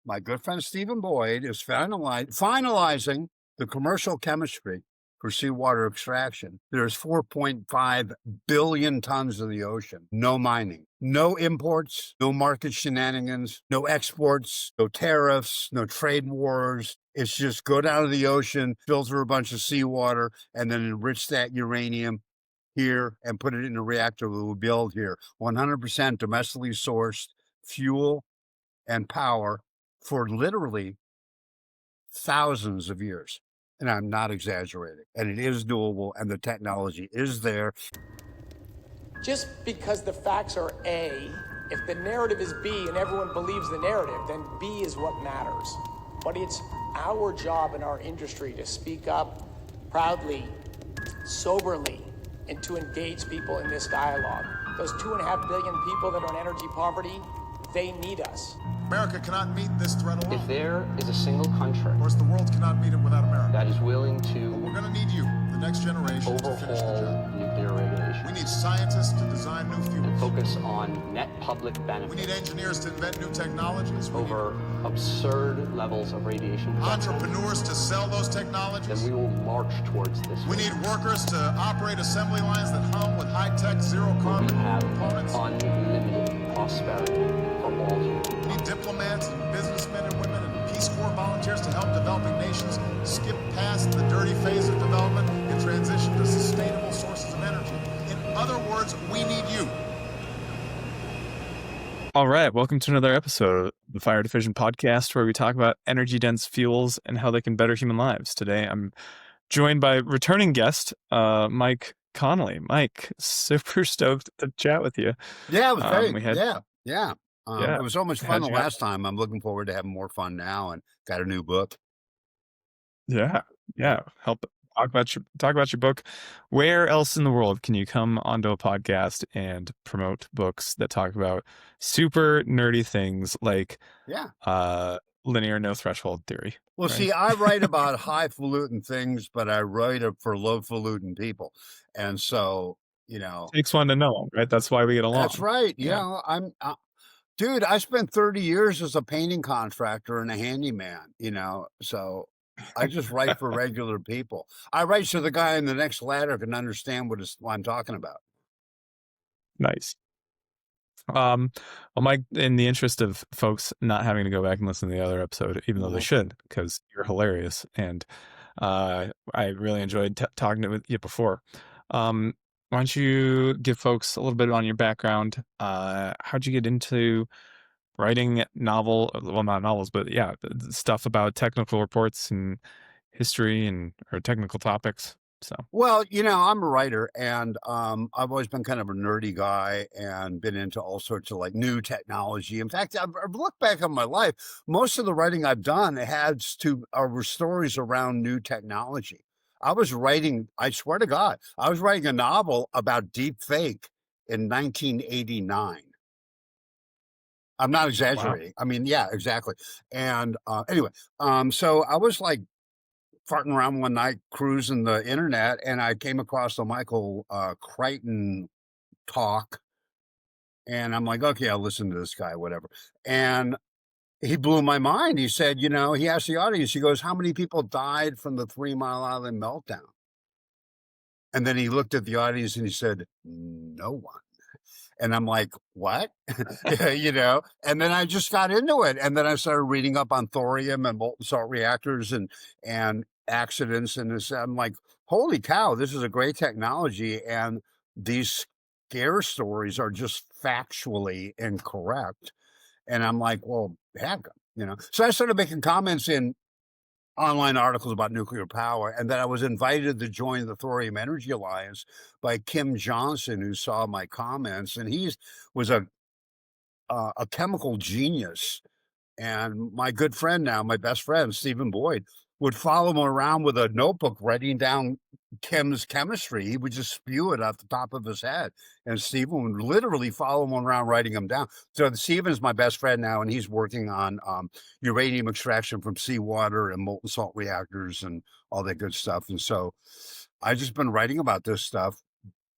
my good friend Stephen Boyd is finalizing the commercial chemistry for seawater extraction. There's 4.5 billion tons in the ocean. No mining, no imports, no market shenanigans, no exports, no tariffs, no trade wars. It's just go down to the ocean, filter a bunch of seawater, and then enrich that uranium here and put it in a reactor that we'll build here. 100% domestically sourced fuel and power for literally thousands of years. And I'm not exaggerating. And it is doable, and the technology is there. Just because the facts are A, if the narrative is B and everyone believes the narrative, then B is what matters. But it's our job in our industry to speak up proudly, soberly, and to engage people in this dialogue. Those 2.5 billion people that are in energy poverty, they need us. America cannot meet this threat alone. If there is a single country, of course, the world cannot meet it without America, that is willing to we're going to need you, the next generation, to finish the overhaul job. nuclear regulation We need scientists to design new and fuels. focus on net public We benefit need engineers to invent new technologies. We over absurd levels of radiation need protection, entrepreneurs to sell those then technologies. we will march towards this. We need workers to operate assembly lines that hum with high-tech, zero-carbon We have components. unlimited prosperity for all humans. We need diplomats and businessmen and women and Peace Corps volunteers to help developing nations skip past the dirty phase of development and transition to sustainable sources of energy. In other words, we need you. All right, welcome to another episode of the Fire Division podcast, where we talk about energy-dense fuels and how they can better human lives. Today, I'm joined by returning guest, Mike Connolly. Mike, super stoked to chat with you. Yeah, it was great. we had- Yeah. It was so much fun How'd the you last time. I'm looking forward to having more fun now, and got a new book. Yeah. Help talk about your book. Where else in the world can you come onto a podcast and promote books that talk about super nerdy things like linear no threshold theory? Well, right? see, I write about highfalutin things, but I write for lowfalutin people. And so, Takes one to know, right? That's why we get along. that's right. Yeah. Dude, I spent 30 years as a painting contractor and a handyman, so I just write for regular people. I write so the guy in the next ladder can understand what I'm talking about. Nice. Well, Mike, in the interest of folks not having to go back and listen to the other episode, even though they should, because you're hilarious, and I really enjoyed talking with you before. Why don't you give folks a little bit on your background? How'd you get into writing not novels, but stuff about technical reports and history or technical topics? So, Well, I'm a writer, and I've always been kind of a nerdy guy and been into all sorts of like new technology. In fact, I've looked back on my life. Most of the writing I've done were stories around new technology. I swear to God, I was writing a novel about deep fake in 1989. I'm not exaggerating. Wow. I mean, yeah, exactly. And anyway, so I was like farting around one night, cruising the internet, and I came across the Michael Crichton talk, and I'm like, okay, I'll listen to this guy, whatever. And he blew my mind. He said, he asked the audience, he goes, how many people died from the 3 Mile Island meltdown? And then he looked at the audience and he said, no one. And I'm like, what? And then I just got into it. And then I started reading up on thorium and molten salt reactors and accidents. And I'm like, holy cow, this is a great technology. And these scare stories are just factually incorrect. And I'm like, well, heck, So I started making comments in online articles about nuclear power, and then I was invited to join the Thorium Energy Alliance by Kim Johnson, who saw my comments, and he was a chemical genius. And my good friend now, my best friend, Stephen Boyd, would follow him around with a notebook writing down Kim's chemistry. He would just spew it off the top of his head. And Stephen would literally follow him around writing them down. So Stephen's my best friend now, and he's working on uranium extraction from seawater and molten salt reactors and all that good stuff. And so I've just been writing about this stuff,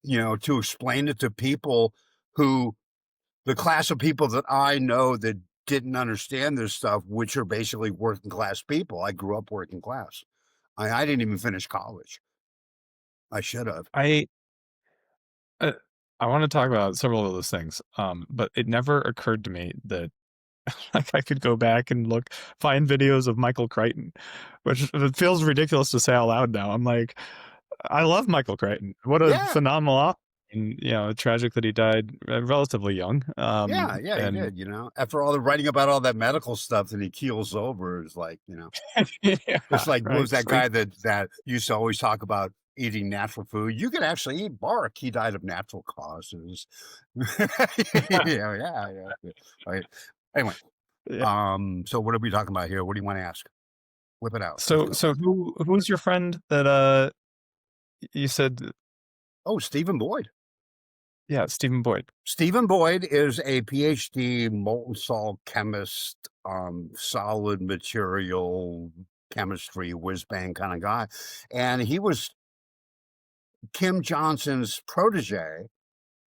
to explain it to people the class of people that I know that didn't understand this stuff, which are basically working class people. I grew up working class. I didn't even finish college. I should have. I uh, I want to talk about several of those things, but it never occurred to me that like I could go back and find videos of Michael Crichton, which it feels ridiculous to say out loud now. I'm like, I love Michael Crichton. What a Yeah. phenomenal author. And tragic that he died relatively young. Yeah, yeah, he And did, After all the writing about all that medical stuff, that he keels over, is like, yeah, it's like, what was right. that guy that used to always talk about eating natural food? You can actually eat bark. He died of natural causes. Yeah. Right. Anyway, Yeah. so what are we talking about here? What do you want to ask? Whip it out. Let's So go. so who's your friend that you said? Oh, Stephen Boyd. Yeah, Stephen Boyd. Stephen Boyd is a PhD molten salt chemist, solid material chemistry whiz bang kind of guy. And he was Kim Johnson's protege,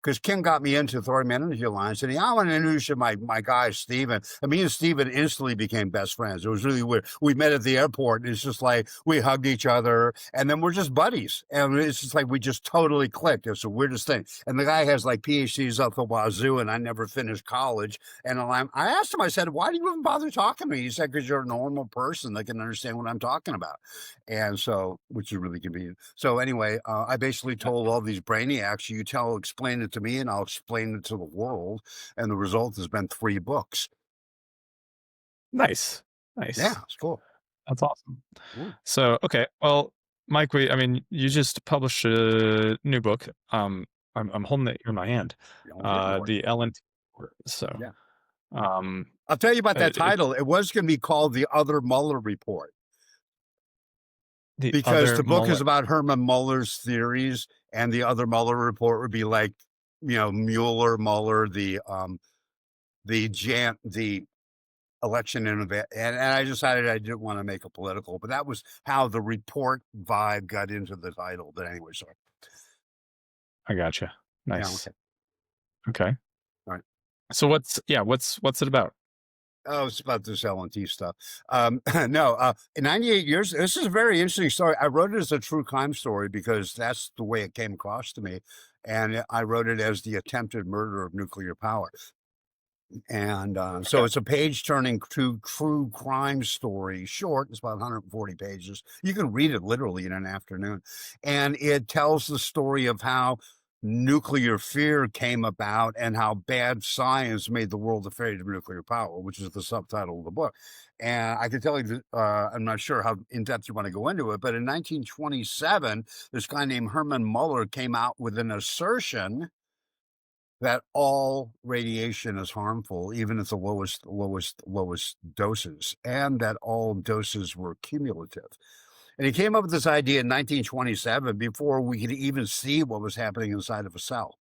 because Kim got me into Thorium Energy Alliance, and I want to introduce you to my guy, Steven. And me and Steven instantly became best friends. It was really weird. We met at the airport, and it's just like we hugged each other, and then we're just buddies. And it's just like we just totally clicked. It's the weirdest thing. And the guy has like PhDs up the wazoo, and I never finished college. And I asked him, I said, why do you even bother talking to me? He said, because you're a normal person that can understand what I'm talking about. And so, which is really convenient. So anyway, I basically told all these brainiacs, explain it to me, and I'll explain it to the world. And the result has been 3 books. Nice. Yeah, it's cool. That's awesome. Ooh. So, okay. Well, Mike, you just published a new book. I'm holding it here in my hand. The LNT. So, yeah. I'll tell you about that title. It was going to be called The Other Mueller Report, because the book is about Herman Mueller's theories, and the other Mueller report would be like, Mueller, the election and I decided I didn't want to make it political, but that was how the report vibe got into the title. But anyway, sorry. I gotcha. Nice. Yeah, okay. All right. So what's it about? Oh, it's about this LNT stuff. No, in 98 years, this is a very interesting story. I wrote it as a true crime story because that's the way it came across to me. And I wrote it as the attempted murder of nuclear power. And so it's a page-turning true crime story, short. It's about 140 pages. You can read it literally in an afternoon. And it tells the story of how nuclear fear came about and how bad science made the world afraid of nuclear power, which is the subtitle of the book. And I can tell you that I'm not sure how in-depth you want to go into it, but in 1927, this guy named Herman Mueller came out with an assertion that all radiation is harmful, even at the lowest doses, and that all doses were cumulative. And he came up with this idea in 1927 before we could even see what was happening inside of a cell.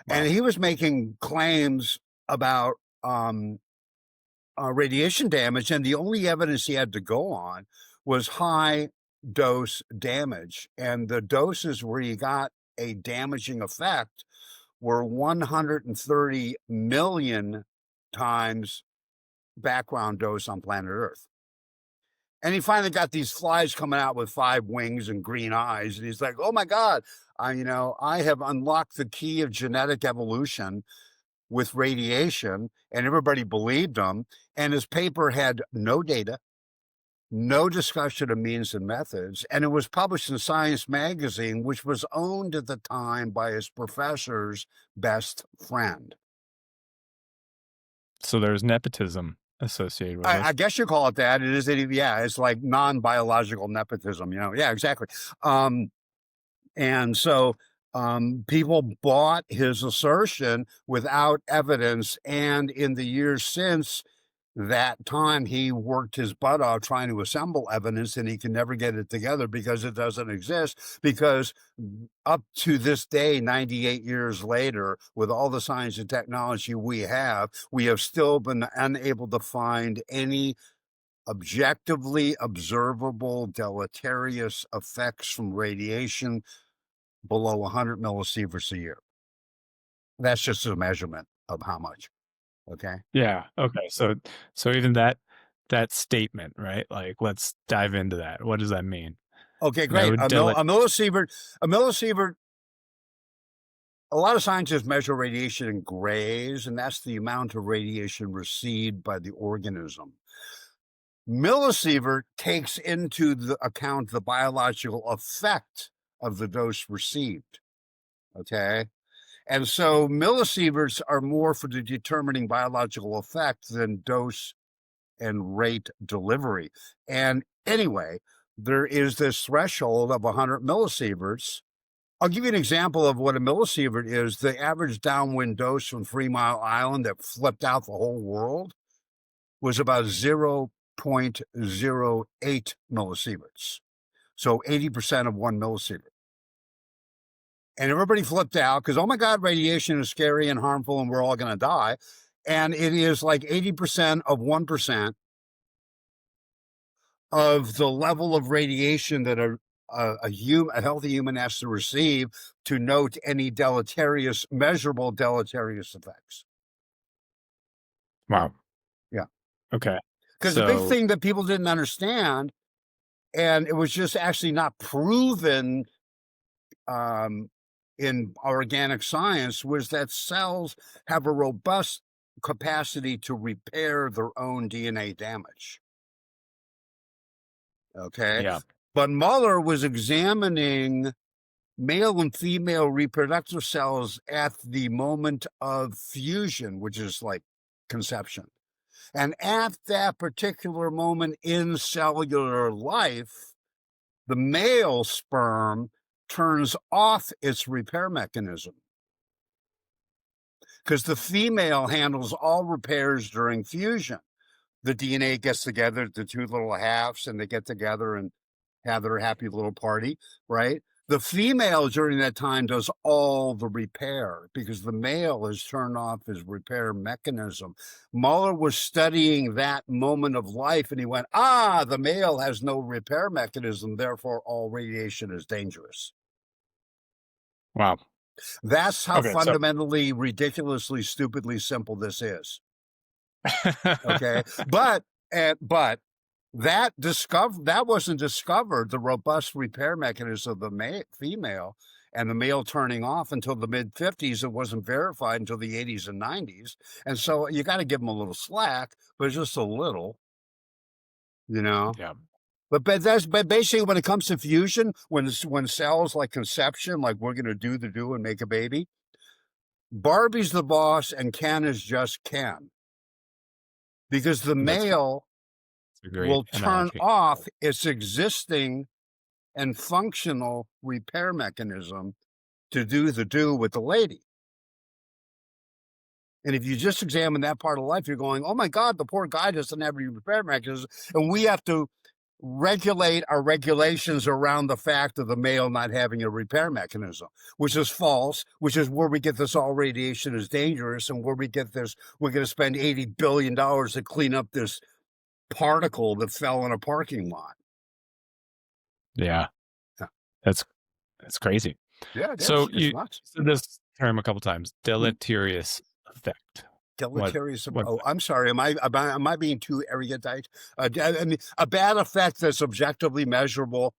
Wow. And he was making claims about radiation damage, and the only evidence he had to go on was high dose damage. And the doses where he got a damaging effect were 130 million times background dose on planet Earth. And he finally got these flies coming out with 5 wings and green eyes. And he's like, oh my God, I have unlocked the key of genetic evolution with radiation. And everybody believed him. And his paper had no data, no discussion of means and methods. And it was published in Science magazine, which was owned at the time by his professor's best friend. So there's nepotism associated with it. I guess you call it that. It is, it's like non-biological nepotism, Yeah, exactly. And so people bought his assertion without evidence. And in the years since that time, he worked his butt off trying to assemble evidence, and he can never get it together because it doesn't exist. Because up to this day, 98 years later, with all the science and technology we have still been unable to find any objectively observable deleterious effects from radiation below 100 millisieverts a year. That's just a measurement of how much. Okay. Yeah. Okay. So even that statement, right? Like, let's dive into that. What does that mean? Okay, No great. dele- A millisievert, a millisievert. A lot of scientists measure radiation in grays, and that's the amount of radiation received by the organism. Millisievert takes into the account the biological effect of the dose received. Okay. And so millisieverts are more for the determining biological effect than dose and rate delivery. And anyway, there is this threshold of 100 millisieverts. I'll give you an example of what a millisievert is. The average downwind dose from 3 Mile Island that flipped out the whole world was about 0.08 millisieverts. So 80% of 1 millisievert. And everybody flipped out because, oh my God, radiation is scary and harmful and we're all going to die. And it is like 80% of 1% of the level of radiation that a healthy human has to receive to note any deleterious, measurable deleterious effects. Wow. Yeah. Okay. Because the big So thing that people didn't understand, and it was just actually not proven in organic science, was that cells have a robust capacity to repair their own DNA damage. Okay. yeah. But Muller was examining male and female reproductive cells at the moment of fusion, which is like conception. And at that particular moment in cellular life, the male sperm turns off its repair mechanism because the female handles all repairs during fusion. The DNA gets together, the two little halves, and they get together and have their happy little party, right? The female during that time does all the repair because the male has turned off his repair mechanism. Muller was studying that moment of life and he went, the male has no repair mechanism, therefore all radiation is dangerous. Wow. That's how Okay. So fundamentally, ridiculously, stupidly simple this is. Okay. But that wasn't discovered, the robust repair mechanism of the female and the male turning off until the mid 50s. It wasn't verified until the 80s and 90s. And so you got to give them a little slack, but just a little, yeah. But basically when it comes to fusion, when cells like conception, like we're going to do and make a baby, Barbie's the boss and Ken is just Ken. Because the male will turn off its existing and functional repair mechanism to do with the lady. And if you just examine that part of life, you're going, oh my God, the poor guy doesn't have any repair mechanism. And we have to regulate our regulations around the fact of the male not having a repair mechanism, which is false, which is where we get this all radiation is dangerous and where we get this, we're going to spend $80 billion to clean up this particle that fell in a parking lot. Yeah. That's crazy. Yeah, so you nuts. said this term a couple times, deleterious effect. Deleterious. I'm sorry. Am I being too erudite? I mean, a bad effect that's objectively measurable.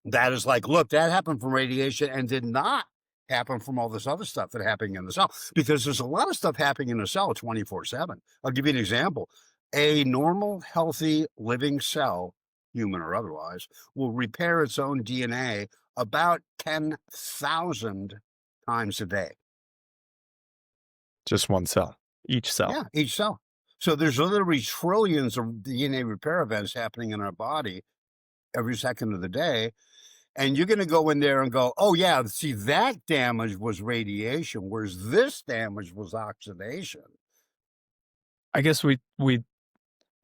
That is like, look, that happened from radiation and did not happen from all this other stuff that happened in the cell, because there's a lot of stuff happening in the cell 24/7. I'll give you an example. A normal, healthy, living cell, human or otherwise, will repair its own DNA about 10,000 times a day. Just one cell, each cell. Yeah, each cell. So there's literally trillions of DNA repair events happening in our body every second of the day. And you're going to go in there and go, oh, yeah, see, that damage was radiation, whereas this damage was oxidation. I guess we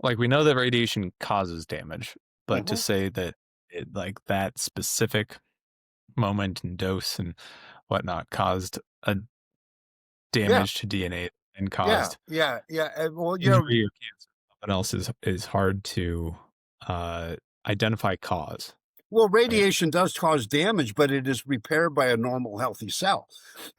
know that radiation causes damage, but to say that it, like that specific moment and dose and whatnot caused a damage to DNA and caused yeah. Well, injury or cancer, something else is hard to identify cause. Well, Right. radiation does cause damage, but it is repaired by a normal, healthy cell.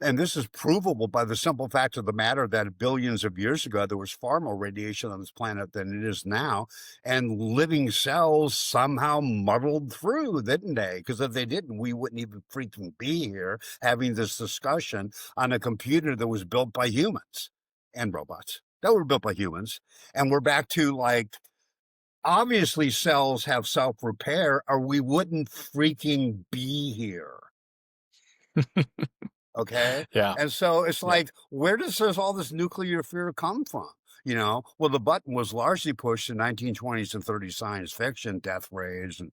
And this is provable by the simple fact of the matter that billions of years ago, there was far more radiation on this planet than it is now. And living cells somehow muddled through, didn't they? Because if they didn't, we wouldn't even freaking be here having this discussion on a computer that was built by humans and robots that were built by humans. And we're back to like, obviously cells have self-repair or we wouldn't freaking be here. Okay. Yeah. And so it's Yeah. like, where does all this nuclear fear come from? You know, well, the button was largely pushed in 1920s and 30s science fiction, death rays and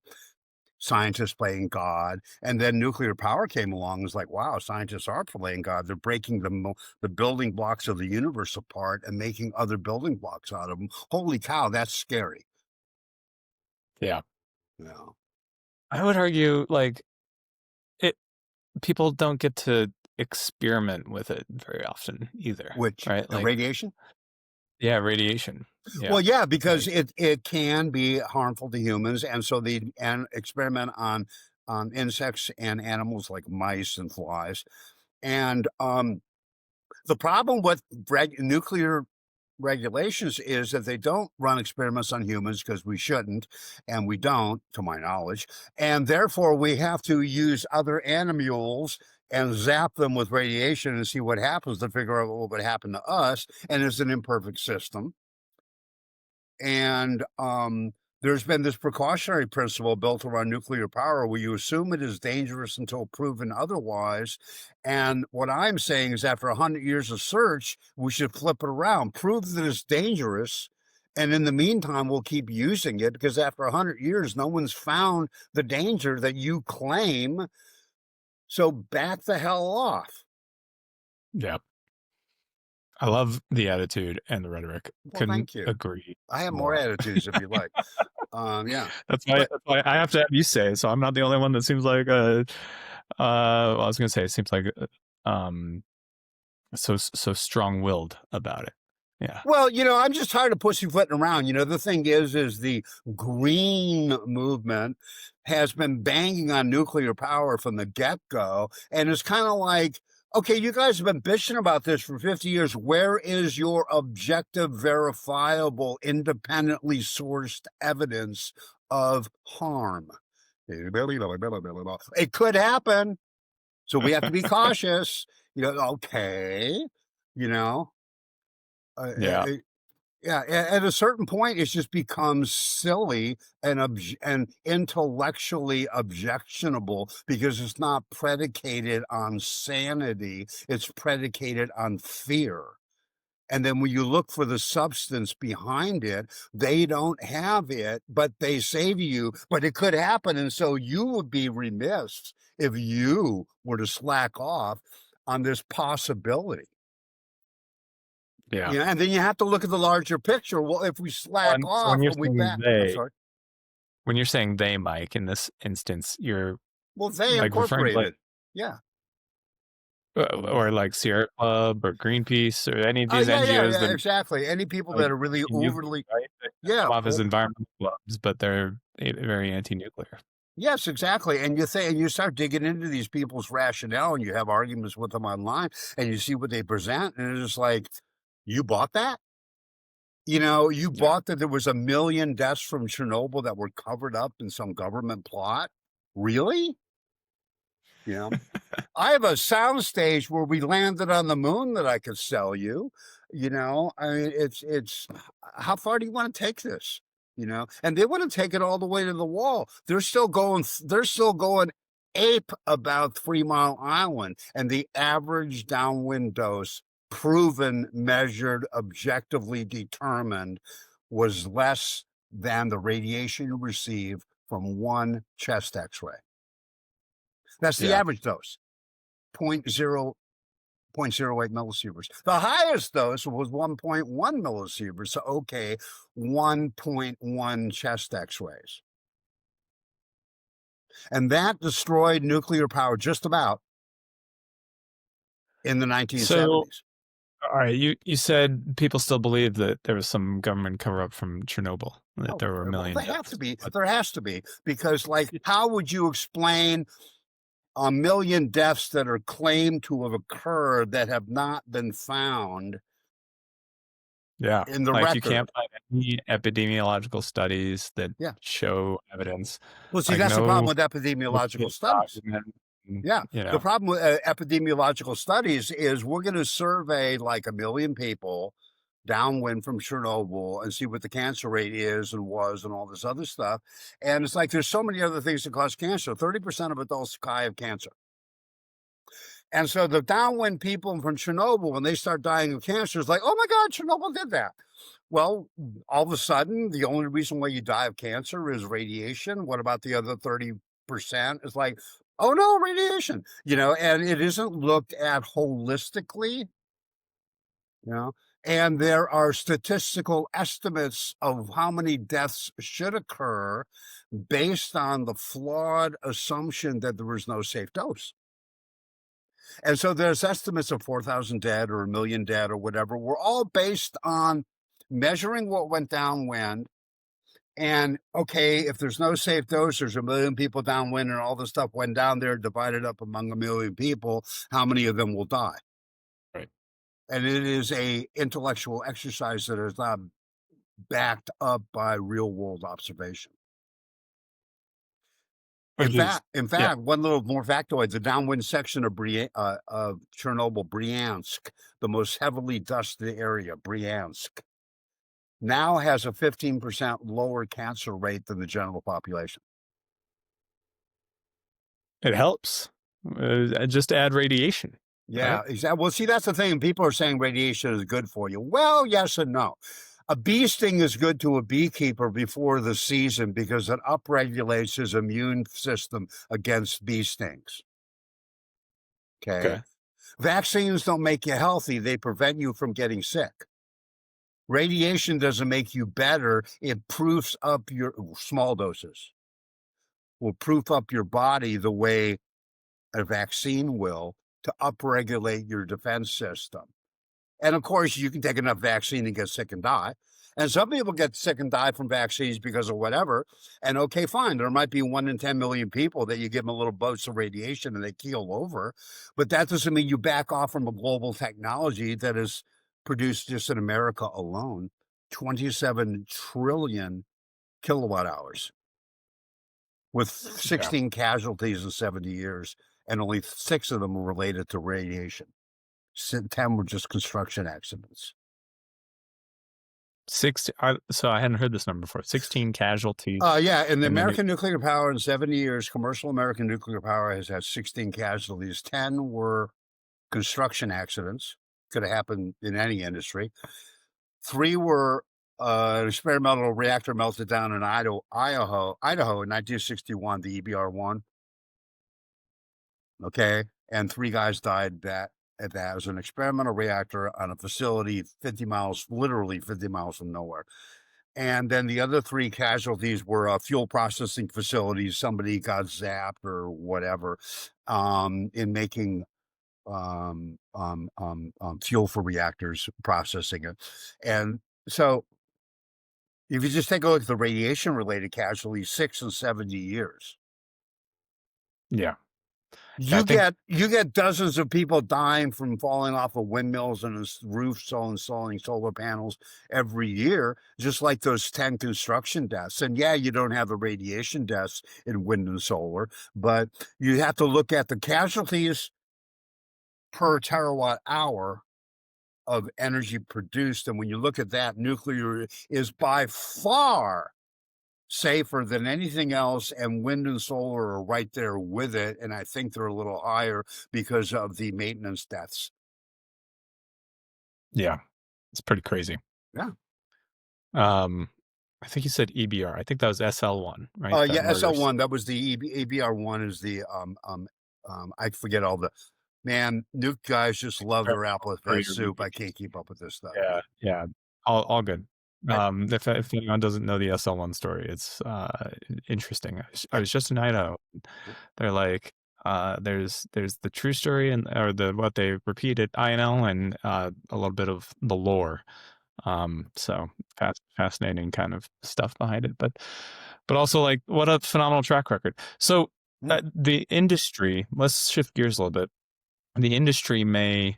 scientists playing God. And then nuclear power came along. It's like, wow, scientists are playing God. They're breaking the building blocks of the universe apart and making other building blocks out of them. Holy cow, that's scary. Yeah. Yeah. I would argue like people don't get to experiment with it very often either. Which, right? the Like radiation? yeah, radiation. Yeah. Well, yeah, because it can be harmful to humans, and so they experiment on insects and animals like mice and flies. And the problem with nuclear regulations is that they don't run experiments on humans because we shouldn't, and we don't, to my knowledge, and therefore we have to use other animals and zap them with radiation and see what happens to figure out what would happen to us. And it's an imperfect system. And there's been this precautionary principle built around nuclear power where you assume it is dangerous until proven otherwise. And what I'm saying is after 100 years of search, we should flip it around, prove that it's dangerous. And in the meantime, we'll keep using it because after 100 years, no one's found the danger that you claim. So back the hell off. Yeah. I love the attitude and the rhetoric. Well, Couldn't thank you. agree. I have more attitudes if you like. Yeah. That's why I have to have you say it, so I'm not the only one that seems like well, I was gonna say it seems like so strong-willed about it. Yeah. Well, you know, I'm just tired of pussyfooting around. You know, the thing is the green movement has been banging on nuclear power from the get-go. And it's kind of like, okay, you guys have been bitching about this for 50 years. Where is your objective, verifiable, independently sourced evidence of harm? It could happen. So we have to be cautious. You know, okay, you know. Yeah. Yeah, at a certain point, it just becomes silly and intellectually objectionable because it's not predicated on sanity; it's predicated on fear. And then when you look for the substance behind it, they don't have it, but they say to you, "But it could happen," and so you would be remiss if you were to slack off on this possibility. Yeah. Yeah, and then you have to look at the larger picture. Well, if we slack So off when you're and we saying back, I'm sorry. when you're saying they, Mike, in this instance, you're Well, they like referring to like incorporated. Yeah. or like Sierra Club or Greenpeace or any of these Yeah, NGOs that exactly. Any people like that are really overly, right? They yeah, come off as environmental clubs, but they're very anti-nuclear. yes, exactly. And you start digging into these people's rationale, and you have arguments with them online, and you see what they present, and it's just like, you bought that? You know, you bought that there was 1 million deaths from Chernobyl that were covered up in some government plot? Really? You know? I have a soundstage where we landed on the moon that I could sell you. You know, I mean, it's how far do you want to take this? You know, and they want to take it all the way to the wall. They're still going ape about 3 Mile Island and the average downwind dose, proven, measured, objectively determined, was less than the radiation you receive from one chest X-ray. That's the average dose. 0.08 millisieverts. The highest dose was 1.1 millisieverts. So, okay, 1.1 chest X-rays. And that destroyed nuclear power just about in the 1970s. All right, you said people still believe that there was some government cover up from Chernobyl, that there were a Well, million they have deaths. to be. There has to be, because, like, how would you explain a million deaths that are claimed to have occurred that have not been found Yeah, in the like you record? can't find any epidemiological studies that Yeah. show evidence. Well, see, Like that's the problem no with epidemiological Wikipedia studies. document, Yeah. you The know. problem with epidemiological studies is we're going to survey like a million people downwind from Chernobyl and see what the cancer rate is and was and all this other stuff. And it's like there's so many other things that cause cancer. 30% of adults die of cancer. And so the downwind people from Chernobyl, when they start dying of cancer, is like, oh my God, Chernobyl did that. Well, all of a sudden, the only reason why you die of cancer is radiation. What about the other 30%? It's like, oh no, radiation, and it isn't looked at holistically, you know, and there are statistical estimates of how many deaths should occur based on the flawed assumption that there was no safe dose. And so there's estimates of 4,000 dead or a million dead or whatever. We're all based on measuring what went downwind. And okay, if there's no safe dose, there's a million people downwind and all the stuff went down there, divided up among a million people, how many of them will die? Right. And it is a intellectual exercise that is not backed up by real world observation. In Which is, yeah, fact, one little more factoid: the downwind section of of Chernobyl, Bryansk, the most heavily dusted area, Bryansk, now has a 15% lower cancer rate than the general population. it helps. Just add radiation. Yeah, Right? exactly. Well, see, that's the thing. People are saying radiation is good for you. Well, yes and no. A bee sting is good to a beekeeper before the season because it upregulates his immune system against bee stings. Okay. Okay. Vaccines don't make you healthy, they prevent you from getting sick. Radiation doesn't make you better, it proofs up your small doses, will proof up your body the way a vaccine will to upregulate your defense system. And of course, you can take enough vaccine and get sick and die. And some people get sick and die from vaccines because of whatever. And okay, fine. There might be 1 in 10 million people that you give them a little dose of radiation and they keel over. But that doesn't mean you back off from a global technology that is produced just in America alone 27 trillion kilowatt hours with 16 casualties in 70 years. And only 6 of them were related to radiation. 10 were just construction accidents. So I hadn't heard this number before. 16 casualties. Yeah, in the and then American nuclear power in 70 years, commercial American nuclear power has had 16 casualties. 10 were construction accidents. Could have happened in any industry. 3 were an experimental reactor melted down in Idaho in 1961, the EBR-1. Okay, and 3 guys died at that. It was an experimental reactor on a facility 50 miles, literally 50 miles from nowhere. And then the other 3 casualties were fuel processing facilities. Somebody got zapped or whatever in making fuel for reactors, processing it. And so if you just take a look at the radiation related casualties, 6 and 70 years. Yeah. You get dozens of people dying from falling off of windmills and roofs, installing solar panels every year, just like those 10 construction deaths. And yeah, you don't have the radiation deaths in wind and solar, but you have to look at the casualties per terawatt hour of energy produced. And when you look at that, nuclear is by far safer than anything else, and wind and solar are right there with it, and I think they're a little higher because of the maintenance deaths. Yeah. It's pretty crazy. Yeah. I think you said EBR. I think that was SL1, right? That Yeah, murders. SL1, that was the EBR1 is the I forget all the nuke guys just love their apple pie soup. I can't keep up with this stuff. Yeah. All good. Right. If anyone doesn't know the SL1 story, it's interesting. I was just in Idaho. They're like, There's the true story and or the what they repeat at INL and a little bit of the lore. So fascinating kind of stuff behind it, but also like what a phenomenal track record. So the industry, let's shift gears a little bit. The industry may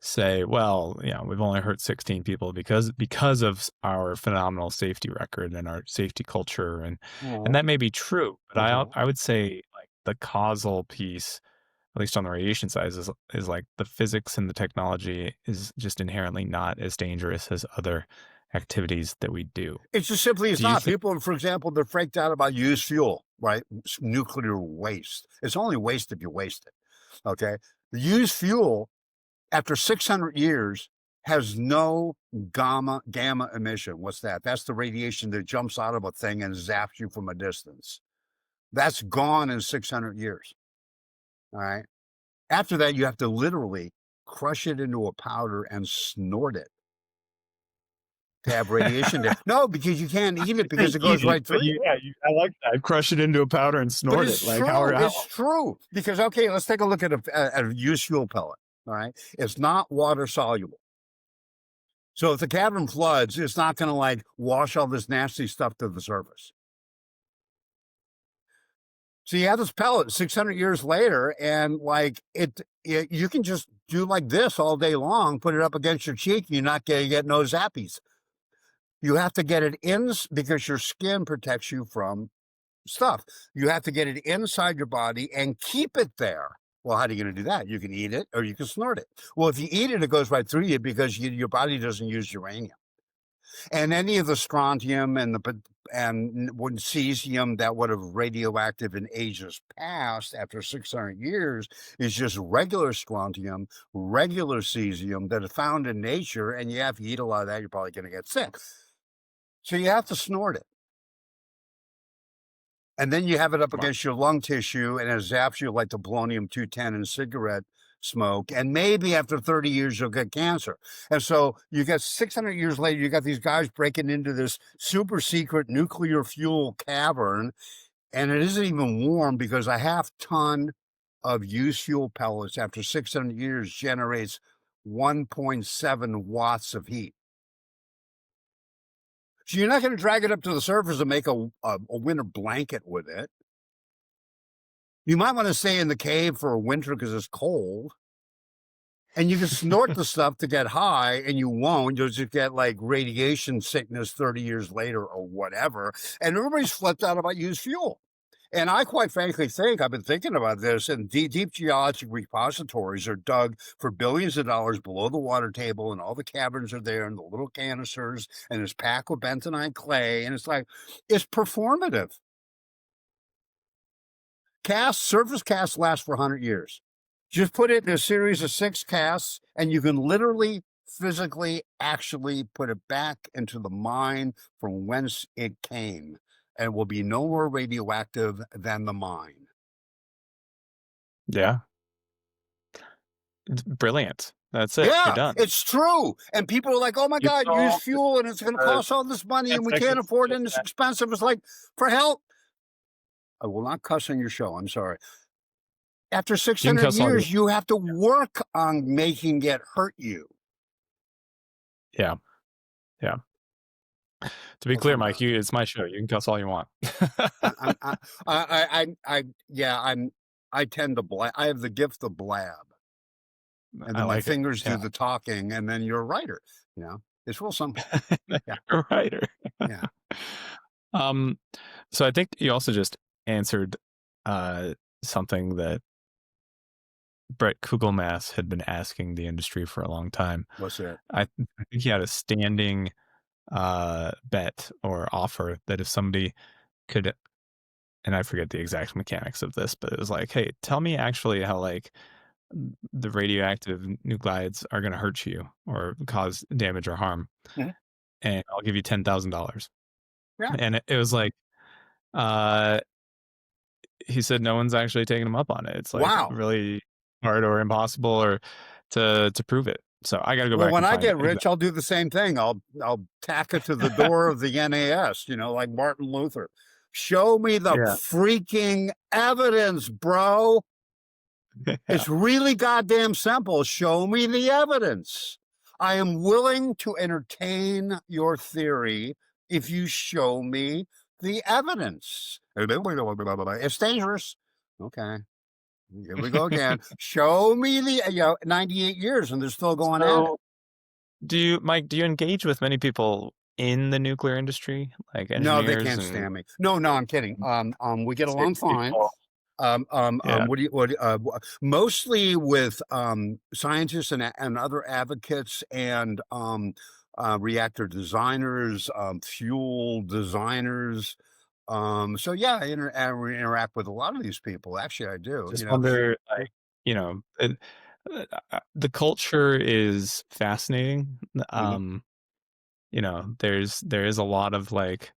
say, well, yeah, we've only hurt 16 people because of our phenomenal safety record and our safety culture, and that may be true, but I would say like the causal piece, at least on the radiation side, is like the physics and the technology is just inherently not as dangerous as other activities that we do. It's just simply, it's Do you not. think- People, for example, they're freaked out about used fuel, right? Nuclear waste. It's only waste if you waste it. Okay. The used fuel, after 600 years, has no gamma emission. What's that? That's the radiation that jumps out of a thing and zaps you from a distance. That's gone in 600 years. All right. After that, you have to literally crush it into a powder and snort it to have radiation there. No, because you can't eat it because it goes right through you. Yeah, I like that. Crush it into a powder and snort But it's it. Like true. how It's true. Because, okay, let's take a look at a used fuel pellet. All right. It's not water soluble. So if the cavern floods, it's not going to like wash all this nasty stuff to the surface. So you have this pellet 600 years later, and like you can just do like this all day long, put it up against your cheek, and you're not going to get no zappies. You have to get it in because your skin protects you from stuff. You have to get it inside your body and keep it there. Well, how are you going to do that? You can eat it or you can snort it. Well, if you eat it, it goes right through you because your body doesn't use uranium. And any of the strontium and cesium that would have radioactive in ages past after 600 years is just regular strontium, regular cesium that is found in nature. And you have to eat a lot of that, you're probably going to get sick. So you have to snort it. And then you have it up against your lung tissue and it zaps you like the polonium-210 in cigarette smoke. And maybe after 30 years, you'll get cancer. And so you get 600 years later, you got these guys breaking into this super secret nuclear fuel cavern. And it isn't even warm because a half ton of used fuel pellets after 600 years generates 1.7 watts of heat. So you're not going to drag it up to the surface and make a winter blanket with it. You might want to stay in the cave for a winter because it's cold. And you can snort the stuff to get high, and you won't. You'll just get like radiation sickness 30 years later or whatever. And everybody's flipped out about used fuel. And I quite frankly think, I've been thinking about this, and deep geologic repositories are dug for billions of dollars below the water table, and all the caverns are there, and the little canisters, and it's packed with bentonite clay, and it's like, it's performative. Surface casts last for 100 years. Just put it in a series of 6 casts, and you can literally, physically, actually put it back into the mine from whence it came. And it will be no more radioactive than the mine. Yeah. It's brilliant. That's it. Yeah, You're done. it's true. And people are like, oh my God, use fuel and it's going to cost all this money and we can't afford it and it's expensive. It's like, for help. I will not cuss on your show. I'm sorry. After 600 years, you have to work on making it hurt you. Yeah. Yeah. To be clear, Mike, it's my show. You can cuss all you want. I tend to blab. I have the gift of blab. And then my fingers do the talking, and then you're a writer. You know, it's real simple. Yeah. You're a writer. Yeah. So I think you also just answered something that Brett Kugelmass had been asking the industry for a long time. What's that? I think he had a standing bet or offer that if somebody could, and I forget the exact mechanics of this, but it was like, hey, tell me actually how like the radioactive nuclides are going to hurt you or cause damage or harm, and I'll give you $10,000. Yeah. And it was like, he said no one's actually taking him up on it. It's like really hard or impossible or to prove it. So I got to go back. When I get rich, I'll do the same thing. I'll tack it to the door of the NAS, you know, like Martin Luther. Show me the freaking evidence, bro. It's really goddamn simple. Show me the evidence. I am willing to entertain your theory if you show me the evidence. It's dangerous. Okay. Here we go again. Show me the 98 years and they're still going at it. So, Mike, do you engage with many people in the nuclear industry, like No, they engineers can't and stand me. No, I'm kidding. We get along fine. people? Yeah. Mostly with scientists and other advocates and reactor designers, fuel dezyners. So yeah, I interact with a lot of these people. Actually, I do. Just wonder, like, the culture is fascinating. Mhm. There is a lot of like,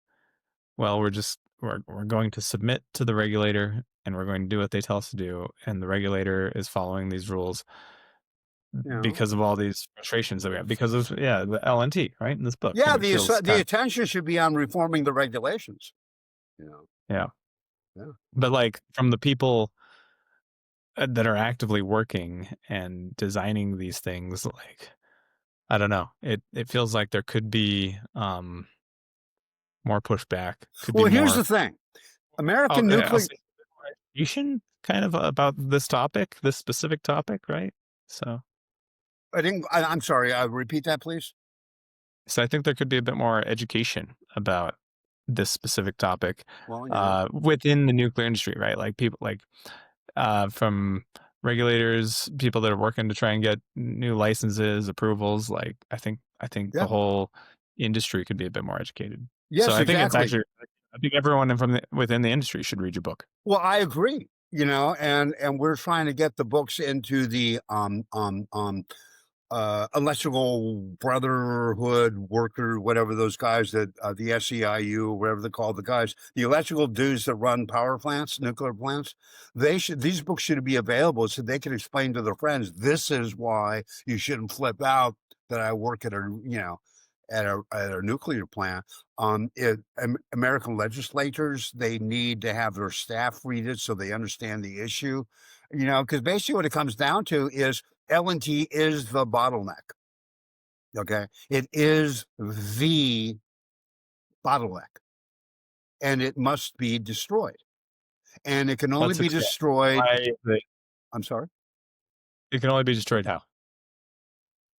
well, we're going to submit to the regulator and we're going to do what they tell us to do, and the regulator is following these rules You know. because of all these frustrations that we have because of the LNT, right, in this book, Yeah, and it feels the kind of, attention should be on reforming the regulations. You know. yeah. Yeah. But like from the people that are actively working and designing these things, like, I don't know, it feels like there could be more pushback, could be Well, here's more. the thing. Oh, American yeah, I'll nuclear say more education kind of about this topic, this specific topic, right? So, I'm sorry, repeat that, please. I think there could be a bit more education about this specific topic Well, yeah. within the nuclear industry, right? Like people like from regulators, people that are working to try and get new licenses, approvals. Like I think the Yeah. whole industry could be a bit more educated. So Yes, I think it's exactly. actually, I think everyone from within the industry should read your book. Well, I agree, and we're trying to get the books into the, electrical brotherhood worker, whatever those guys that, the SEIU, whatever they call the guys, the electrical dudes that run power plants, nuclear plants, these books should be available so they can explain to their friends, this is why you shouldn't flip out that I work at a nuclear plant. American legislators, they need to have their staff read it so they understand the issue. Because basically what it comes down to is LNT is the bottleneck. Okay, it is the bottleneck, and it must be destroyed. And it can only Let's be expand. destroyed. Why is it? I'm sorry. It can only be destroyed how?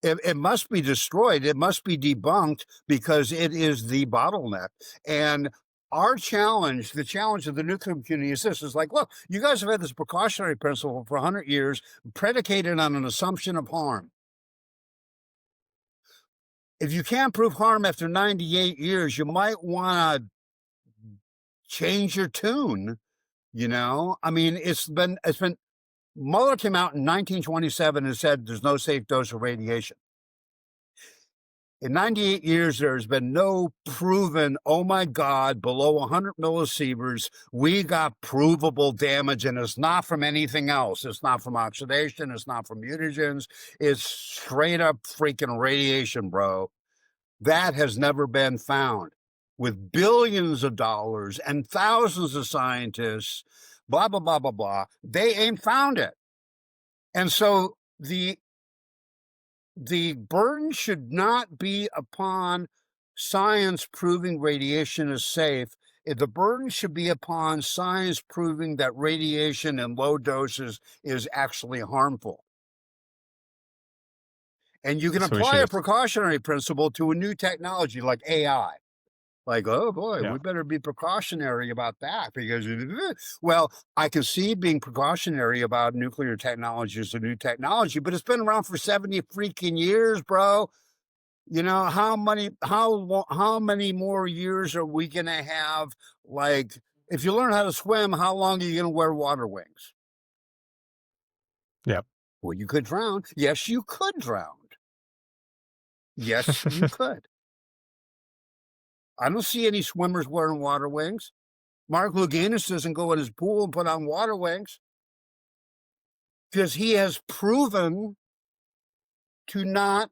It must be destroyed. It must be debunked because it is the bottleneck. And our challenge, the challenge of the nuclear community is this: is like, look, you guys have had this precautionary principle for 100 years, predicated on an assumption of harm. If you can't prove harm after 98 years, you might want to change your tune. I mean, it's been Mueller came out in 1927 and said there's no safe dose of radiation. In 98 years, there has been no proven, oh my God, below 100 millisieverts, we got provable damage, and it's not from anything else. It's not from oxidation. It's not from mutagens. It's straight up freaking radiation, bro. That has never been found. With billions of dollars and thousands of scientists, blah, blah, blah, blah, blah, they ain't found it. And so the burden should not be upon science proving radiation is safe. The burden should be upon science proving that radiation in low doses is actually harmful. And you can So we apply should. a precautionary principle to a new technology like AI. Like, oh boy, Yeah. we better be precautionary about that because, well, I can see being precautionary about nuclear technology as a new technology, but it's been around for 70 freaking years, bro. How many more years are we going to have? Like, if you learn how to swim, how long are you going to wear water wings? Yeah. Well, you could drown. Yes, you could drown. Yes, you could. I don't see any swimmers wearing water wings. Mark Louganis doesn't go in his pool and put on water wings because he has proven to not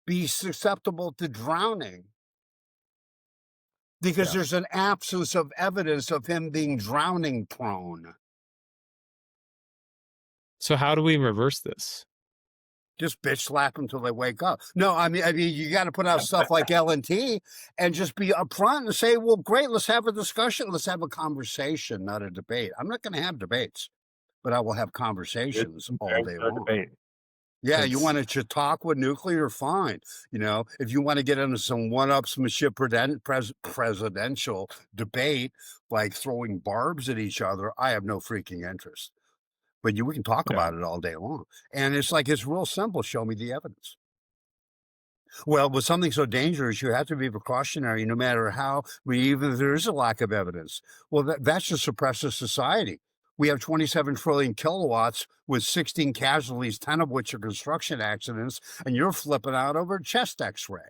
be susceptible to drowning because there's an absence of evidence of him being drowning prone. So how do we reverse this? Just bitch slap until they wake up. No, I mean, you got to put out stuff like LNT and just be upfront and say, well, great, let's have a discussion. Let's have a conversation, not a debate. I'm not going to have debates, but I will have conversations all day long. Debate. Yeah, you want to talk with nuclear, fine. You know, if you want to get into some one-upsmanship presidential debate, like throwing barbs at each other, I have no freaking interest. But we can talk about it all day long. And it's like, it's real simple. Show me the evidence. Well, with something so dangerous, you have to be precautionary no matter how, even if there is a lack of evidence. Well, that's just suppressive society. We have 27 trillion kilowatts with 16 casualties, 10 of which are construction accidents, and you're flipping out over a chest x-ray.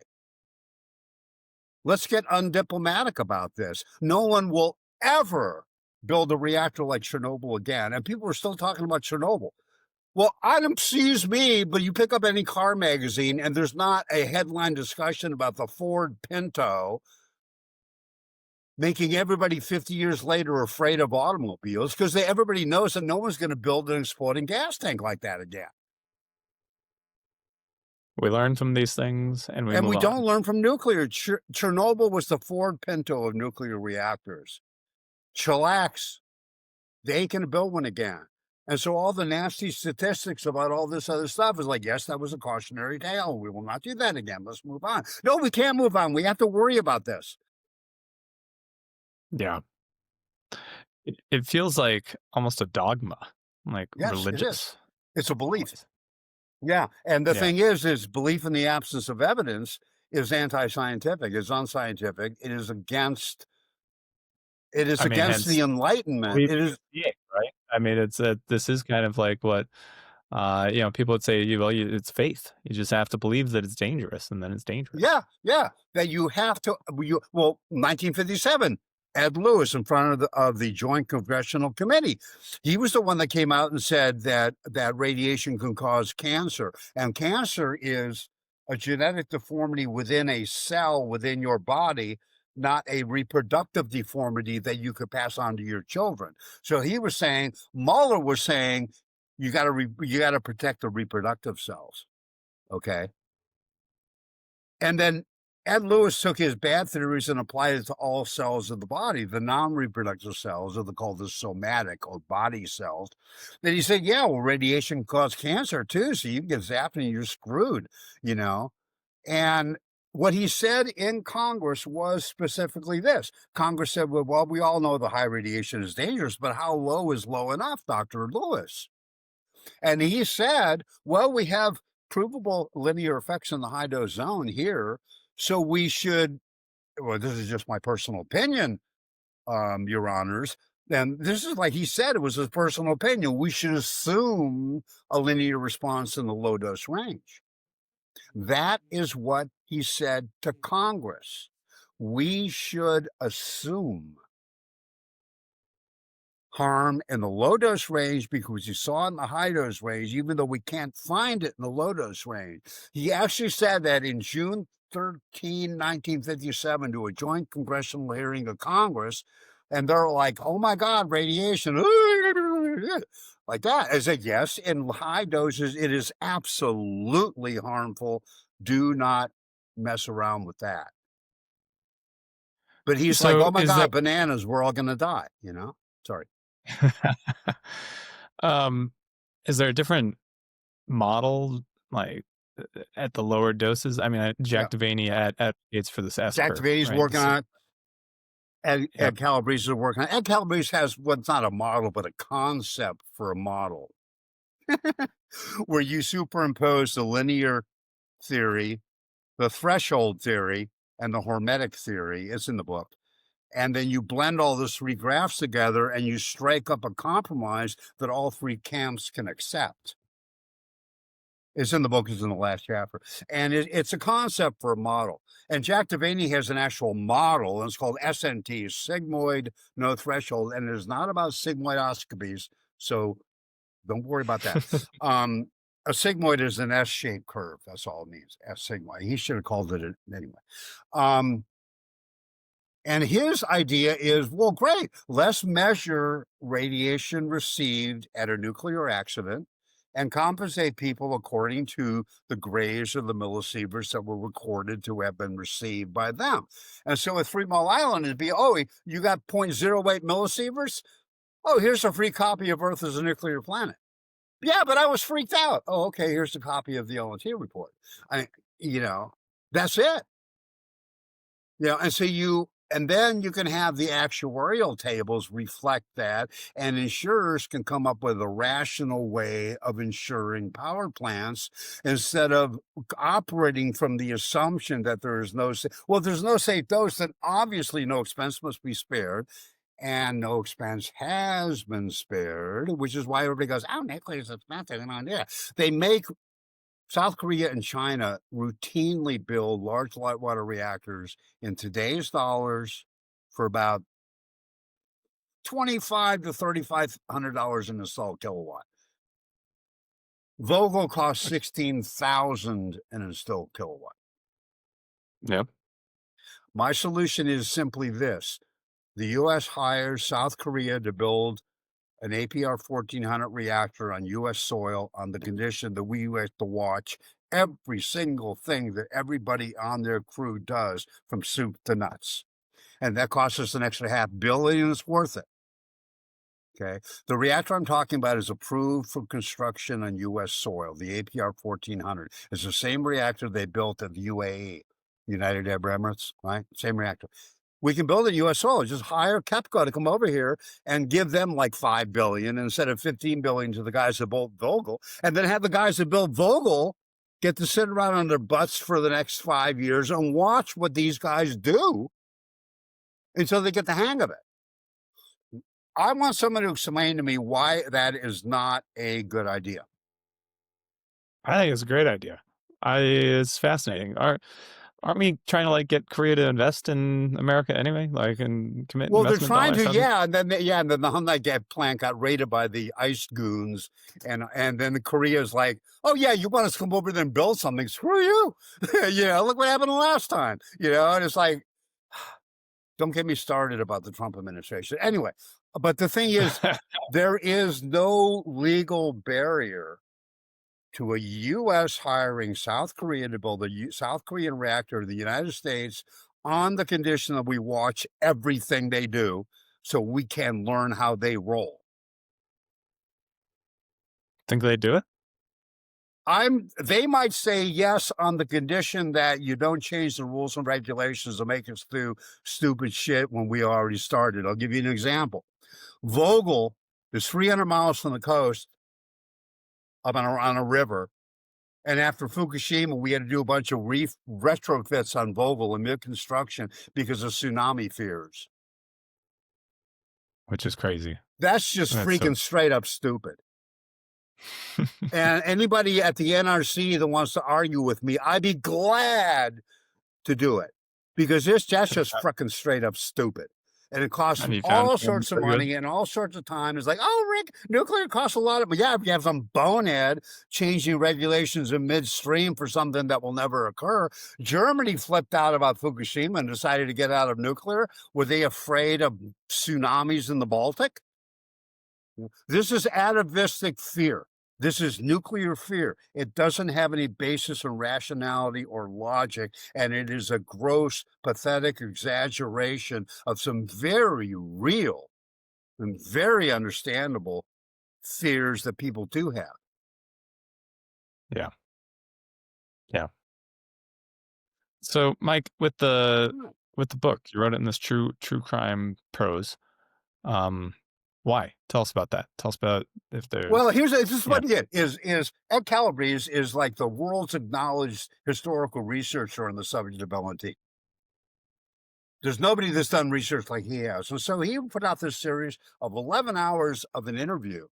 Let's get undiplomatic about this. No one will ever build a reactor like Chernobyl again. And people are still talking about Chernobyl. Well, excuse me, but you pick up any car magazine and there's not a headline discussion about the Ford Pinto making everybody 50 years later afraid of automobiles because everybody knows that no one's going to build an exploding gas tank like that again. We learn from these things and we don't learn from nuclear. Chernobyl was the Ford Pinto of nuclear reactors. Chillax. They ain't going to build one again. And so all the nasty statistics about all this other stuff is like, yes, that was a cautionary tale. We will not do that again. Let's move on. No, we can't move on. We have to worry about this. Yeah. It feels like almost a dogma, like yes, religious. It is. It's a belief. Yeah. And the thing is belief in the absence of evidence is anti-scientific, is unscientific. It is against the Enlightenment. It is right. I mean, this is kind of like what people would say. It's faith. You just have to believe that it's dangerous, and then it's dangerous. Yeah. That you have to. 1957. Ed Lewis, in front of the Joint Congressional Committee, he was the one that came out and said that radiation can cause cancer, and cancer is a genetic deformity within a cell within your body, not a reproductive deformity that you could pass on to your children. So he was saying, Mueller was saying, you got to protect the reproductive cells, okay? And then Ed Lewis took his bad theories and applied it to all cells of the body. The non-reproductive cells are called the somatic or body cells. Then he said, yeah, well, radiation can cause cancer too, so you get zapped and you're screwed, you know? And what he said in Congress was specifically this. Congress said, well, we all know the high radiation is dangerous, but how low is low enough, Dr. Lewis? And he said, well, we have provable linear effects in the high dose zone here. So we should, well, this is just my personal opinion, Your Honors. And this is like he said, it was his personal opinion. We should assume a linear response in the low dose range. That is what he said to Congress. We should assume harm in the low dose range because you saw it in the high dose range, even though we can't find it in the low dose range. He actually said that in June 13, 1957, to a joint congressional hearing of Congress, and they're like, oh my God, radiation, like that. I said, yes, in high doses, it is absolutely harmful. Do not mess around with that. But he's like, oh my God, bananas, we're all going to die, you know? Sorry. Is there a different model, like at the lower doses? I mean, Jack Devaney advocates for this S curve. Jack Devaney's working on it. Ed Calabrese is working on it. Ed Calabrese has what's not a model, but a concept for a model where you superimpose the linear theory, the threshold theory, and the hormetic theory. It's in the book. And then you blend all the three graphs together and you strike up a compromise that all three camps can accept. It's in the book, it's in the last chapter. And it's a concept for a model. And Jack Devaney has an actual model, and it's called SNT, sigmoid no threshold, and it is not about sigmoidoscopies, so don't worry about that. A sigmoid is an S-shaped curve. That's all it means, S-sigmoid. He should have called it anyway. And his idea is, well, great, let's measure radiation received at a nuclear accident and compensate people according to the grays or the millisieverts that were recorded to have been received by them. And so with 3 Mile Island, it'd be, oh, you got 0.08 millisieverts? Oh, here's a free copy of Earth as a nuclear planet. Yeah, but I was freaked out. Oh, okay, here's a copy of the LTN report. That's it. And then you can have the actuarial tables reflect that, and insurers can come up with a rational way of insuring power plants instead of operating from the assumption that there is there's no safe dose, then obviously no expense must be spared. And no expense has been spared, which is why everybody goes, oh, nuclear is expensive. They make South Korea and China routinely build large light water reactors in today's dollars for about $2,500 to $3,500 an installed kilowatt. Vogtle costs $16,000 an installed kilowatt. Yeah. My solution is simply this. The U.S. hires South Korea to build an APR 1400 reactor on U.S. soil on the condition that we have to watch every single thing that everybody on their crew does from soup to nuts. And that costs us an extra $500 million. It's worth it. Okay. The reactor I'm talking about is approved for construction on U.S. soil. The APR 1400 is the same reactor they built at the UAE, United Arab Emirates, right? Same reactor. We can build it in U.S. soil. Just hire KEPCO to come over here and give them like $5 billion instead of $15 billion to the guys that built Vogtle, and then have the guys that built Vogtle get to sit around on their butts for the next 5 years and watch what these guys do until they get the hang of it. I want someone to explain to me why that is not a good idea. I think it's a great idea. It's fascinating. Aren't we trying to get Korea to invest in America anyway? And commit Well, they're investment trying dollars? to, yeah, and then the Hyundai plant got raided by the ice goons, and then Korea's like, oh yeah, you want us to come over there and build something? Screw you! Look what happened last time. And it's like, don't get me started about the Trump administration. Anyway, but the thing is, there is no legal barrier to a U.S. hiring South Korea to build a South Korean reactor in the United States on the condition that we watch everything they do so we can learn how they roll. Think they do it? They might say yes on the condition that you don't change the rules and regulations to make us do stupid shit when we already started. I'll give you an example. Vogtle is 300 miles from the coast up on a river. And after Fukushima, we had to do a bunch of retrofits on Vogtle in mid-construction because of tsunami fears. Which is crazy. That's just freaking straight up stupid. And anybody at the NRC that wants to argue with me, I'd be glad to do it because that's just freaking straight up stupid. And it costs all sorts of money and all sorts of time. It's like, oh, Rick, nuclear costs a lot of money. Yeah, if you have some bonehead changing regulations in midstream for something that will never occur. Germany flipped out about Fukushima and decided to get out of nuclear. Were they afraid of tsunamis in the Baltic? This is atavistic fear. This is nuclear fear. It doesn't have any basis in rationality or logic, and it is a gross, pathetic exaggeration of some very real and very understandable fears that people do have. Yeah. Yeah. So, Mike, with the book, you wrote it in this true crime prose. Why? Tell us about that. Tell us about if there's... Well, this is what it is Ed Calabrese is like the world's acknowledged historical researcher on the subject of LNT. There's nobody that's done research like he has. And so he put out this series of 11 hours of an interview.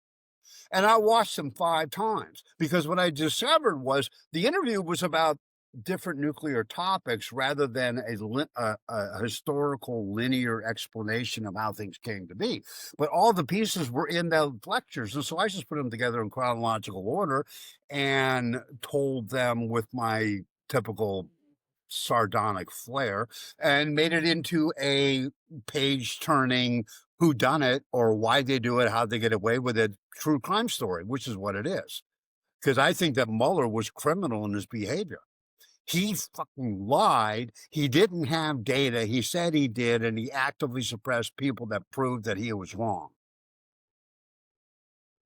And I watched them 5 times because what I discovered was the interview was about different nuclear topics rather than a historical linear explanation of how things came to be. But all the pieces were in the lectures. And so I just put them together in chronological order and told them with my typical sardonic flair and made it into a page-turning whodunit or why they do it, how they get away with it, true crime story, which is what it is. because I think that Mueller was criminal in his behavior. He fucking lied. He didn't have data. He said he did, and he actively suppressed people that proved that he was wrong.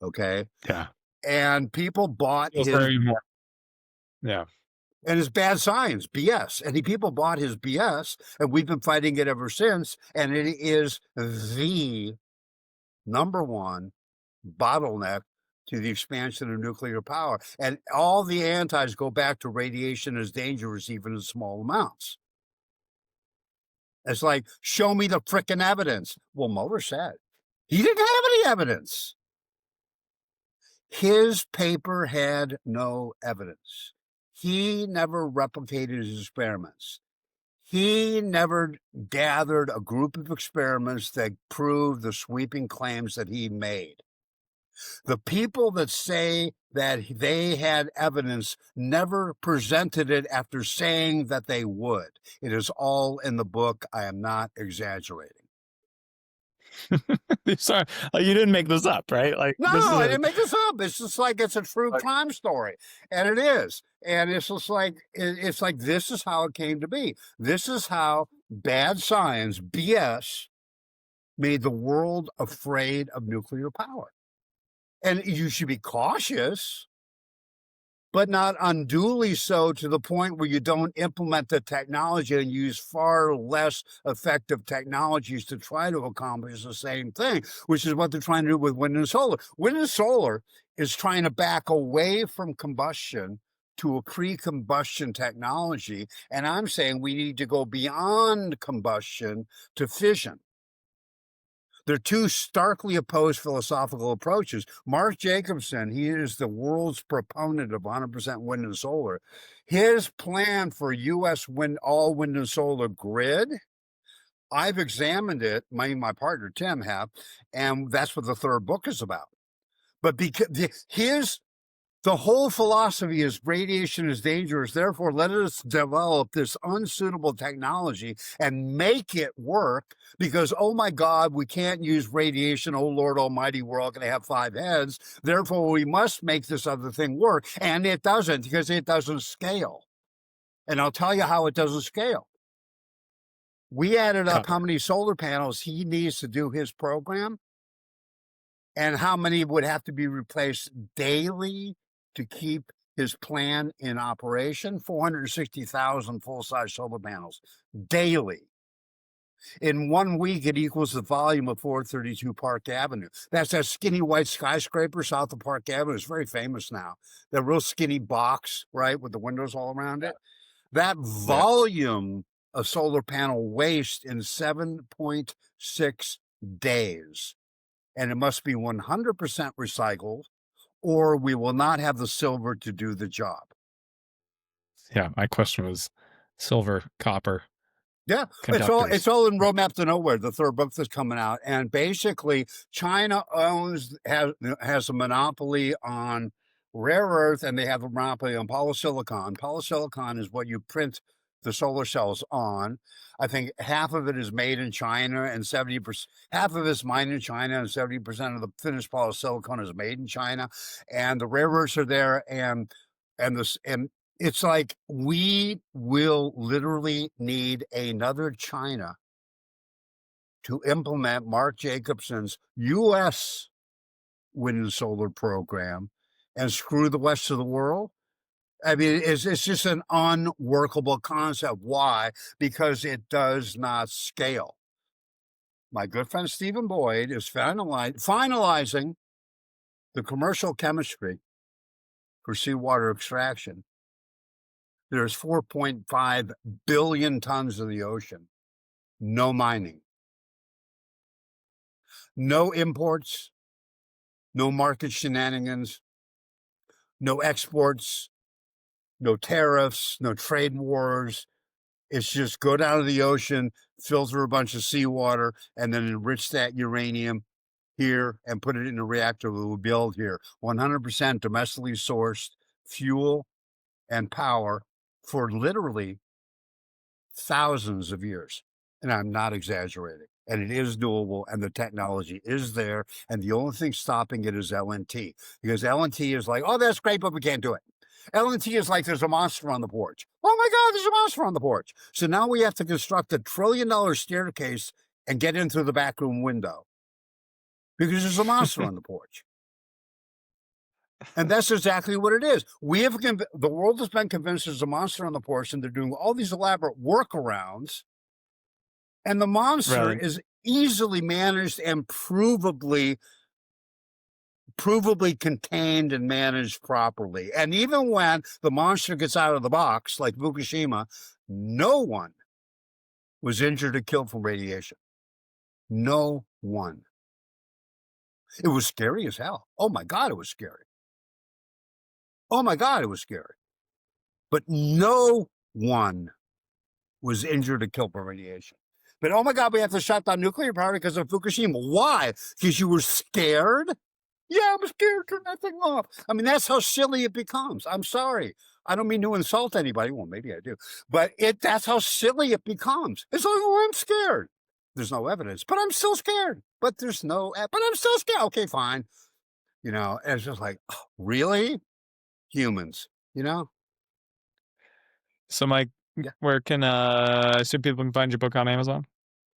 Okay? Yeah. And people bought Feels his very more. Yeah. and his bad science, BS. And people bought his BS, and we've been fighting it ever since. And it is the number one bottleneck to the expansion of nuclear power. And all the antis go back to radiation is dangerous, even in small amounts. It's like, show me the frickin' evidence. Well, Mueller said he didn't have any evidence. His paper had no evidence. He never replicated his experiments. He never gathered a group of experiments that proved the sweeping claims that he made. The people that say that they had evidence never presented it after saying that they would. It is all in the book. I am not exaggerating. Sorry, you didn't make this up, right? Like, No, this is I didn't make this up. It's just like it's a true crime story, and it is. And it's just like it's like this is how it came to be. This is how bad science, BS, made the world afraid of nuclear power. And you should be cautious, but not unduly so to the point where you don't implement the technology and use far less effective technologies to try to accomplish the same thing, which is what they're trying to do with wind and solar. Wind and solar is trying to back away from combustion to a pre-combustion technology. And I'm saying we need to go beyond combustion to fission. They're two starkly opposed philosophical approaches. Mark Jacobson, he is the world's proponent of 100% wind and solar. His plan for U.S. all wind and solar grid, I've examined it, my partner Tim have, and that's what the third book is about. But because the whole philosophy is radiation is dangerous, therefore let us develop this unsuitable technology and make it work because, oh my God, we can't use radiation. Oh Lord Almighty, we're all going to have 5 heads. Therefore, we must make this other thing work. And it doesn't because it doesn't scale. And I'll tell you how it doesn't scale. We added up how many solar panels he needs to do his program and how many would have to be replaced daily to keep his plan in operation. 460,000 full-size solar panels daily. In 1 week, it equals the volume of 432 Park Avenue. That's that skinny white skyscraper south of Park Avenue. It's very famous now. That real skinny box, right, with the windows all around it. That volume of solar panel waste in 7.6 days. And it must be 100% recycled, or we will not have the silver to do the job. Yeah, my question was silver, copper. Yeah, it's all in Roadmap to Nowhere, the third book that's coming out. And basically, China has a monopoly on rare earth, and they have a monopoly on polysilicon. Polysilicon is what you print the solar cells on. I think half of it is made in China, and 70%, half of it's mined in China, and 70% of the finished polysilicon is made in China. And the rare earths are there, and it's like we will literally need another China to implement Mark Jacobson's U.S. wind and solar program and screw the rest of the world. I mean, it's just an unworkable concept. Why? Because it does not scale. My good friend Stephen Boyd is finalizing the commercial chemistry for seawater extraction. There's 4.5 billion tons in the ocean. No mining. No imports. No market shenanigans. No exports. No tariffs. No trade wars. It's just go down to the ocean, filter a bunch of seawater, and then enrich that uranium here and put it in a reactor that we'll build here. 100% domestically sourced fuel and power for literally thousands of years. And I'm not exaggerating. and it is doable, and the technology is there, and the only thing stopping it is LNT, because LNT is like, oh, that's great, but we can't do it. LNT is like, there's a monster on the porch. Oh my God, there's a monster on the porch. So now we have to construct $1 trillion staircase and get in through the back room window because there's a monster on the porch. And that's exactly what it is. The world has been convinced there's a monster on the porch, and they're doing all these elaborate workarounds. And the monster Right. is easily managed and provably contained and managed properly. And even when the monster gets out of the box, like Fukushima, no one was injured or killed from radiation. No one. It was scary as hell. Oh my God, it was scary. Oh my God, it was scary. But no one was injured or killed from radiation. But oh my God, we have to shut down nuclear power because of Fukushima. Why? Because you were scared? Yeah, I was scared, turn that thing off. I mean, that's how silly it becomes. I'm sorry. I don't mean to insult anybody. Well, maybe I do. But that's how silly it becomes. It's like, oh, I'm scared. There's no evidence, but I'm still scared. But there's no, but I'm still scared. Okay, fine. You know, and it's just like, oh, really? Humans, you know? So, Mike, Yeah. where can so people can find your book on Amazon?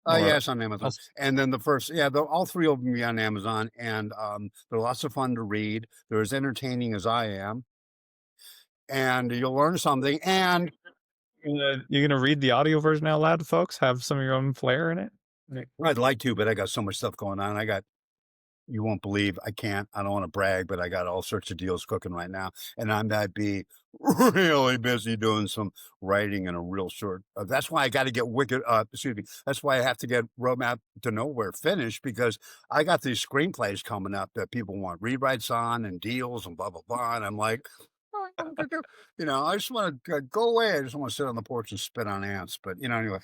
Yeah, it's on Amazon. Also- And then all three will be on Amazon, and they're lots of fun to read. They're as entertaining as I am, and you'll learn something. And you're gonna read the audio version out loud to folks? Have some of your own flair in it? I'd like to, but I got so much stuff going on. You won't believe, I don't want to brag, but I got all sorts of deals cooking right now, and I'm that be really busy doing some writing in a real short. That's why I got to get That's why I have to get Roadmap to Nowhere finished, because I got these screenplays coming up that people want rewrites on and deals and blah blah blah, and I'm like, you know, I just want to go away. I just want to sit on the porch and spit on ants. But you know, anyway,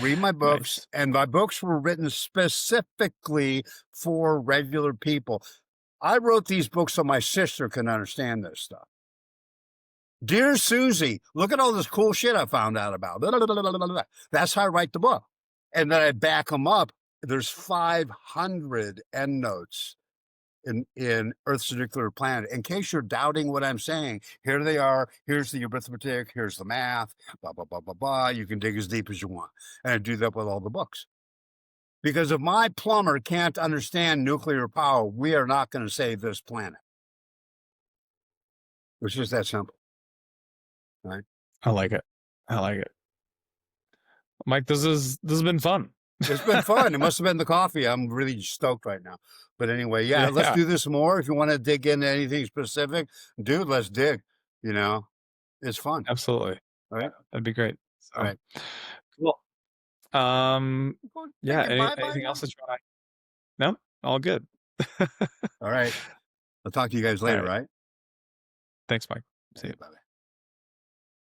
read my books. Nice. And my books were written specifically for regular people. I wrote these books so my sister can understand this stuff. Dear Susie, look at all this cool shit I found out about. That's how I write the book. And then I back them up. There's 500 endnotes in Earth's nuclear planet. In case you're doubting what I'm saying, here they are. Here's the arithmetic. Here's the math. Blah, blah, blah, blah, blah. You can dig as deep as you want. And I do that with all the books. Because if my plumber can't understand nuclear power, we are not going to save this planet. It's just that simple. Right? I like it. I like it. Mike, this has been fun. It's been fun. It must have been the coffee. I'm really stoked right now. But anyway, yeah, let's do this more. If you want to dig into anything specific, dude, let's dig. You know, it's fun. Absolutely. All right. That'd be great. So, All right. Cool. Yeah. Bye-bye Anything now. else that you want to? No, all good. All right. I'll talk to you guys later, All right? Thanks, Mike. See you. Bye-bye.